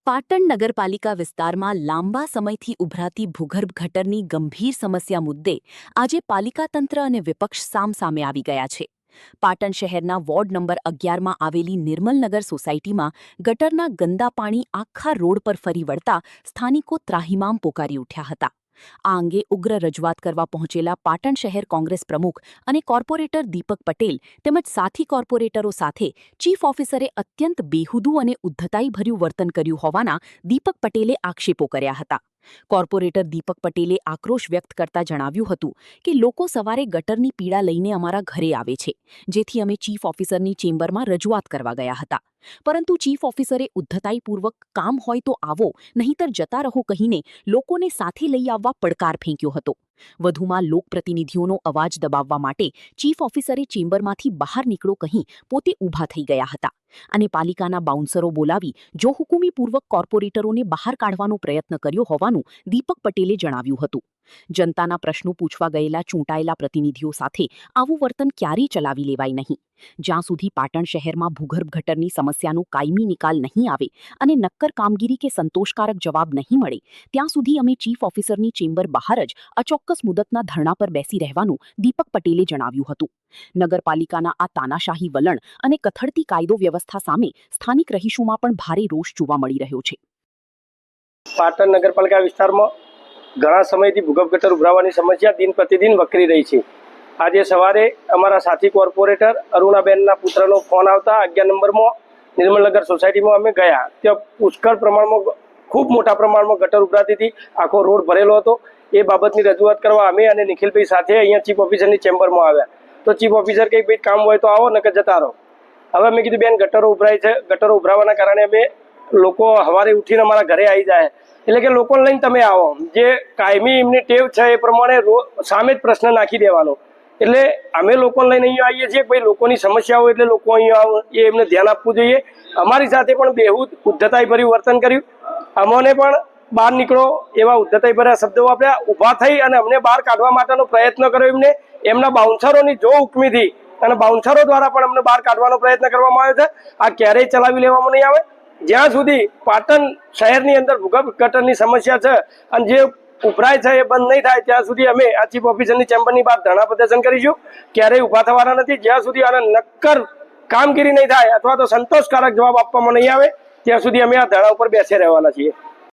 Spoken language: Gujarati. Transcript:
પાટણ નગરપાલિકા વિસ્તારમાં લાંબા સમયથી ઉભરાતી ભૂગર્ભ ગટરની ગંભીર સમસ્યા મુદ્દે આજે પાલિકા તંત્ર અને વિપક્ષ સામસામે આવી ગયા છે. પાટણ શહેરના વોર્ડ નંબર 11માં આવેલી નિર્મલનગર સોસાયટીમાં ગટરના ગંદા પાણી આખા રોડ પર ફરી વળતા સ્થાનિકો ત્રાહિમામ પોકારી ઉઠ્યા હતા. આ અંગે ઉગ્ર રજૂઆત કરવા પહોંચેલા પાટણ શહેર કોંગ્રેસ પ્રમુખ અને કોર્પોરેટર દીપક પટેલ તેમજ સાથી કોર્પોરેટરો સાથે ચીફ ઓફિસરે અત્યંત બેહુદુ અને ઉદ્ધતાઈભર્યું વર્તન કર્યું હોવાના દીપક પટેલે આક્ષેપો કર્યા હતા. કોર્પોરેટર દીપક પટેલે આક્રોશ વ્યક્ત કરતા જણાવ્યું હતું કે લોકો સવારે ગટરની પીડા લઈને અમારા ઘરે આવે છે, જેથી અમે ચીફ ઓફિસરની ચેમ્બરમાં રજૂઆત કરવા ગયા હતા. પરંતુ ચીફ ઓફિસરે ઉદ્ધતાઈપૂર્વક કામ હોય તો આવો, નહીંતર જતા રહો કહીને લોકોને સાથે લઈ આવવા પડકાર ફેંક્યો હતો. વધુમાં લોકપ્રતિનિધિઓનો અવાજ દબાવવા માટે ચીફ ઓફિસરે ચેમ્બરમાંથી બહાર નીકળો કહી પોતે ઊભા થઈ ગયા હતા અને પાલિકાના બાઉન્સરો બોલાવી જોહુકુમીપૂર્વક કોર્પોરેટરોને બહાર કાઢવાનો પ્રયત્ન કર્યો હોવાનું દીપક પટેલે જણાવ્યું હતું. જનતાના પ્રશ્નો પૂછવા ગયેલા ચૂંટાયેલા પ્રતિનિધિઓ સાથે આવું વર્તન ક્યારેય ચલાવી લેવાય નહીં. જ્યાં સુધી પાટણ શહેરમાં ભૂગર્ભ ગટરની સમસ્યાનો કાયમી નિકાલ નહીં આવે અને નક્કર કામગીરી કે સંતોષકારક જવાબ નહીં મળે, ત્યાં સુધી અમે ચીફ ઓફિસરની ચેમ્બર બહાર જ અચોક્કસ મુદતના ધરણા પર બેસી રહેવાનું દીપક પટેલે જણાવ્યું હતું. નગરપાલિકાના આ તાનાશાહી વલણ અને કથળતી કાયદો વ્યવસ્થા સામે સ્થાનિક રહીશોમાં પણ ભારે રોષ જોવા મળી રહ્યો છે. પાટણ નગરપાલિકા વિસ્તારમાં ઘણા સમયથી ભૂગર્ભ ગટર ઉભરાવાની સમસ્યા દિન પ્રતિદિન વકરી રહી છે. આજે સવારે અમારા સાથી કોર્પોરેટર અરુણાબેનના પુત્રનો ફોન આવતા 11 નંબરમાં નિર્મલનગર સોસાયટીમાં અમે ગયા. ત્યાં પુષ્કળ પ્રમાણમાં ખૂબ મોટા પ્રમાણમાં ગટર ઉભરાતી હતી, આખો રોડ ભરેલો હતો. એ બાબતની રજૂઆત કરવા અમે અને નિખિલભાઈ સાથે અહીંયા ચીફ ઓફિસરની ચેમ્બરમાં આવ્યા. તો ચીફ ઓફિસર કંઈ ભાઈ કામ હોય તો આવો, નકર જતા રહો. હવે મેં કીધું બેન, ગટરો ઉભરાય છે, ગટરો ઉભરાવાના કારણે અમે લોકો સવારે ઉઠીને અમારા ઘરે આવી જાય, એટલે કે લોકોને લઈને તમે આવો. જે કાયમી એમની ટેવ છે એ પ્રમાણે સામે જ પ્રશ્ન નાખી દેવાનો. એટલે અમે લોકોને લઈને અહીંયા આવીએ છીએ, ભાઈ લોકોની સમસ્યા હોય એટલે લોકો અહીંયા આવો, એ એમને ધ્યાન આપવું જોઈએ. અમારી સાથે પણ બેહુદ ઉદ્ધતાઈભર્યું વર્તન કર્યું. અમોને પણ બહાર નીકળો એવા ઉદ્ધતાઈભર્યા શબ્દો વાપર્યા. ઊભા થઈ અને અમને બહાર કાઢવા માટેનો પ્રયત્ન કર્યો. એમના બાઉન્સરોની જો હુકમીથી અને બાઉન્સરો દ્વારા પણ અમને બહાર કાઢવાનો પ્રયત્ન કરવામાં આવ્યો છે. આ ક્યારેય ચલાવી લેવામાં નહીં આવે. જ્યાં સુધી પાટણ શહેરની અંદર ભૂગર્ભ ગટરની સમસ્યા છે અને જે ઉભરાય છે એ બંધ નહીં થાય ત્યાં સુધી અમે આ ચીફ ઓફિસરની ચેમ્બરની બહાર ધરણા પ્રદર્શન કરીશું. ક્યારેય ઊભા થવાના નથી. જ્યાં સુધી આને નક્કર કામગીરી નહીં થાય અથવા તો સંતોષકારક જવાબ આપવામાં નહીં આવે ત્યાં સુધી અમે આ ધરણા ઉપર બેસી રહેવાના છીએ.